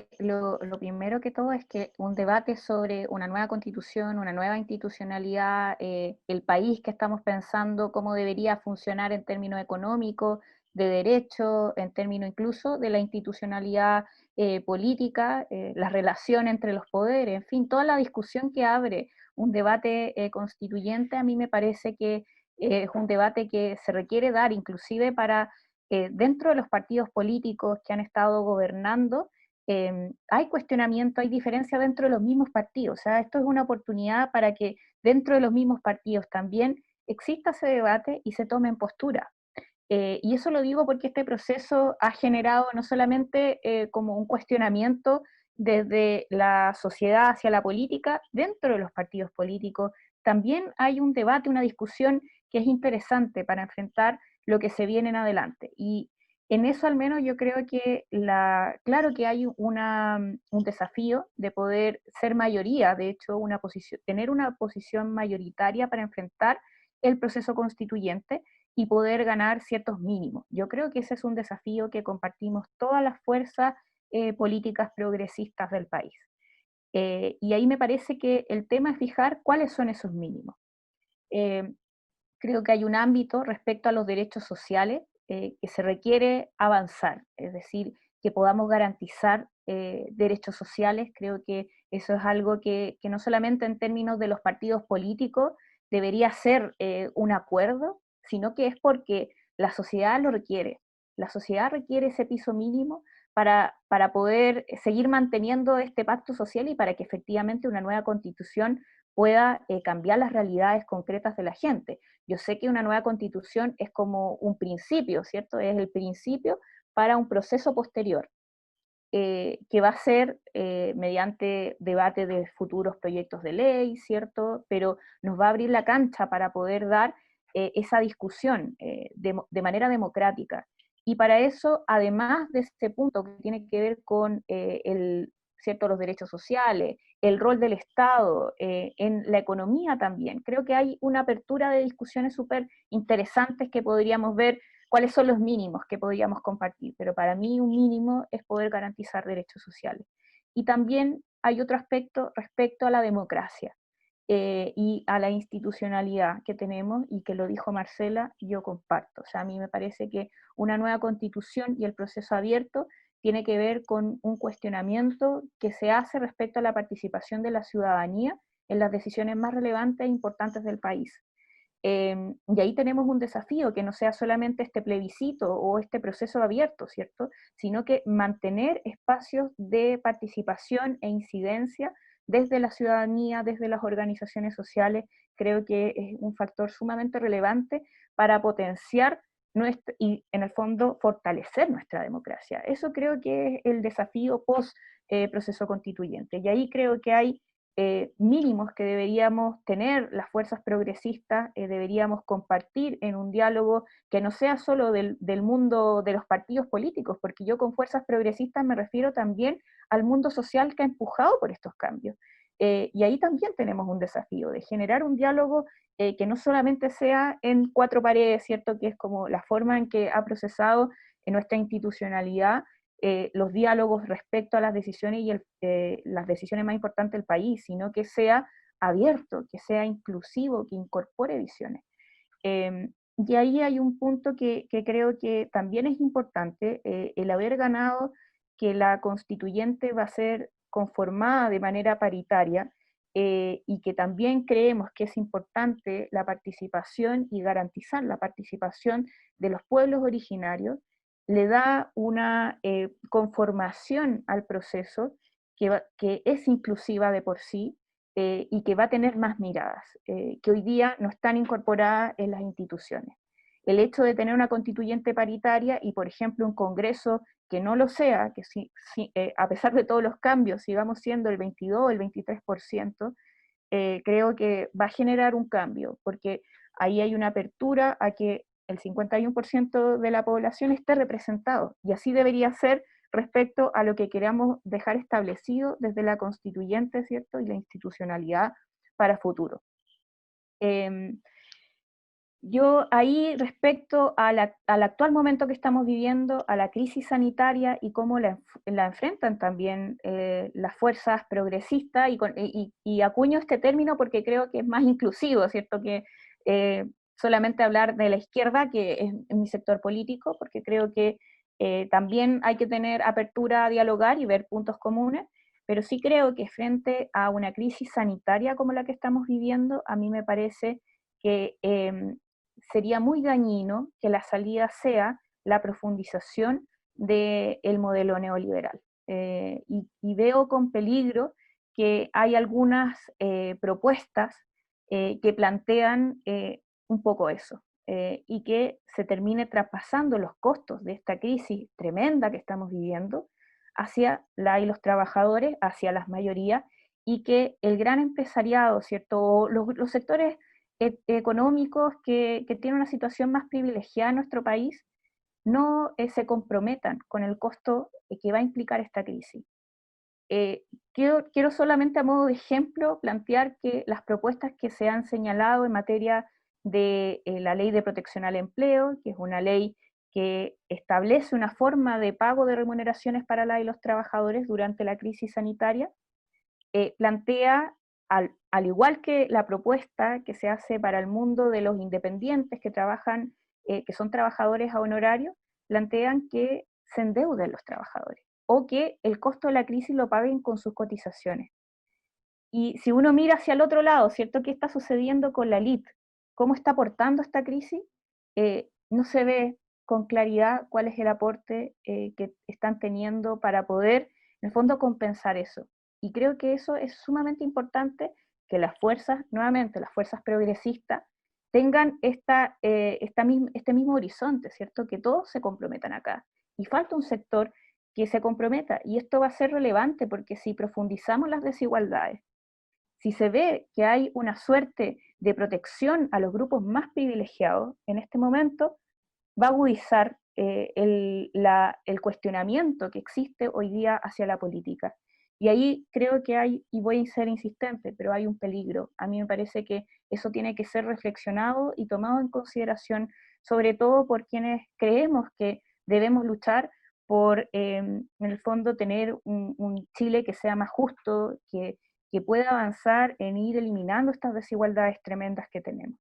que lo primero que todo es que un debate sobre una nueva constitución, una nueva institucionalidad, el país que estamos pensando, cómo debería funcionar en términos económicos, de derecho, en términos incluso de la institucionalidad política, la relación entre los poderes, en fin, toda la discusión que abre un debate constituyente, a mí me parece que es un debate que se requiere dar inclusive para dentro de los partidos políticos que han estado gobernando, hay cuestionamiento, hay diferencia dentro de los mismos partidos. O sea, esto es una oportunidad para que dentro de los mismos partidos también exista ese debate y se tomen postura. Y eso lo digo porque este proceso ha generado no solamente como un cuestionamiento desde la sociedad hacia la política, dentro de los partidos políticos, también hay un debate, una discusión que es interesante para enfrentar lo que se viene en adelante. Y en eso al menos yo creo que claro que hay un desafío de poder ser mayoría, de hecho, tener una posición mayoritaria para enfrentar el proceso constituyente y poder ganar ciertos mínimos. Yo creo que ese es un desafío que compartimos todas las fuerzas políticas progresistas del país. Y ahí me parece que el tema es fijar cuáles son esos mínimos. Eh, Creo que hay un ámbito respecto a los derechos sociales que se requiere avanzar, es decir, que podamos garantizar derechos sociales. Creo que eso es algo que no solamente en términos de los partidos políticos debería ser un acuerdo, sino que es porque la sociedad lo requiere. La sociedad requiere ese piso mínimo para poder seguir manteniendo este pacto social y para que efectivamente una nueva constitución pueda cambiar las realidades concretas de la gente. Yo sé que una nueva constitución es como un principio, ¿cierto? Es el principio para un proceso posterior, que va a ser mediante debate de futuros proyectos de ley, ¿cierto? Pero nos va a abrir la cancha para poder dar esa discusión de manera democrática. Y para eso, además de este punto que tiene que ver con ¿cierto? Los derechos sociales, el rol del Estado, en la economía también. Creo que hay una apertura de discusiones súper interesantes que podríamos ver cuáles son los mínimos que podríamos compartir, pero para mí un mínimo es poder garantizar derechos sociales. Y también hay otro aspecto respecto a la democracia y a la institucionalidad que tenemos y que lo dijo Marcela, yo comparto. O sea, a mí me parece que una nueva constitución y el proceso abierto tiene que ver con un cuestionamiento que se hace respecto a la participación de la ciudadanía en las decisiones más relevantes e importantes del país. Y ahí tenemos un desafío, que no sea solamente este plebiscito o este proceso abierto, ¿cierto? Sino que mantener espacios de participación e incidencia desde la ciudadanía, desde las organizaciones sociales, creo que es un factor sumamente relevante para potenciar y en el fondo fortalecer nuestra democracia. Eso creo que es el desafío post proceso constituyente. Y ahí creo que hay mínimos que deberíamos tener las fuerzas progresistas, deberíamos compartir en un diálogo que no sea solo del mundo de los partidos políticos, porque yo con fuerzas progresistas me refiero también al mundo social que ha empujado por estos cambios. Y ahí también tenemos un desafío de generar un diálogo que no solamente sea en cuatro paredes, ¿cierto? Que es como la forma en que ha procesado en nuestra institucionalidad los diálogos respecto a las decisiones y las decisiones más importantes del país, sino que sea abierto, que sea inclusivo, que incorpore visiones. Y ahí hay un punto que creo que también es importante, el haber ganado que la constituyente va a ser conformada de manera paritaria y que también creemos que es importante la participación y garantizar la participación de los pueblos originarios, le da una conformación al proceso que es inclusiva de por sí y que va a tener más miradas, que hoy día no están incorporadas en las instituciones. El hecho de tener una constituyente paritaria y, por ejemplo, un Congreso que no lo sea, que a pesar de todos los cambios sigamos siendo el 22 o el 23%, creo que va a generar un cambio, porque ahí hay una apertura a que el 51% de la población esté representado, y así debería ser respecto a lo que queramos dejar establecido desde la constituyente, ¿cierto? Y la institucionalidad para futuro. Eh, Yo ahí respecto al actual momento que estamos viviendo, a la crisis sanitaria y cómo la enfrentan también las fuerzas progresistas, y acuño este término porque creo que es más inclusivo, ¿cierto? Que eh, solamente hablar de la izquierda, que es mi sector político, porque creo que también hay que tener apertura a dialogar y ver puntos comunes, pero sí creo que frente a una crisis sanitaria como la que estamos viviendo, a mí me parece que sería muy dañino que la salida sea la profundización del modelo neoliberal. Y veo con peligro que hay algunas propuestas que plantean un poco eso, y que se termine traspasando los costos de esta crisis tremenda que estamos viviendo hacia la y los trabajadores, hacia las mayorías, y que el gran empresariado, ¿cierto? Los sectores económicos que tienen una situación más privilegiada en nuestro país no se comprometan con el costo que va a implicar esta crisis. Eh, quiero solamente a modo de ejemplo plantear que las propuestas que se han señalado en materia de la ley de protección al empleo, que es una ley que establece una forma de pago de remuneraciones para la y los trabajadores durante la crisis sanitaria, plantea, al igual que la propuesta que se hace para el mundo de los independientes que trabajan, que son trabajadores a honorario, plantean que se endeuden los trabajadores o que el costo de la crisis lo paguen con sus cotizaciones. Y si uno mira hacia el otro lado, ¿cierto? ¿Qué está sucediendo con la LIT? ¿Cómo está aportando esta crisis? No se ve con claridad cuál es el aporte que están teniendo para poder, en el fondo, compensar eso. Y creo que eso es sumamente importante, que las fuerzas, nuevamente, las fuerzas progresistas, tengan este mismo horizonte, ¿cierto? Que todos se comprometan acá. Y falta un sector que se comprometa, y esto va a ser relevante porque si profundizamos las desigualdades, si se ve que hay una suerte de protección a los grupos más privilegiados en este momento, va a agudizar el cuestionamiento que existe hoy día hacia la política. Y ahí creo que hay, y voy a ser insistente, pero hay un peligro. A mí me parece que eso tiene que ser reflexionado y tomado en consideración, sobre todo por quienes creemos que debemos luchar por, en el fondo, tener un Chile que sea más justo, que pueda avanzar en ir eliminando estas desigualdades tremendas que tenemos.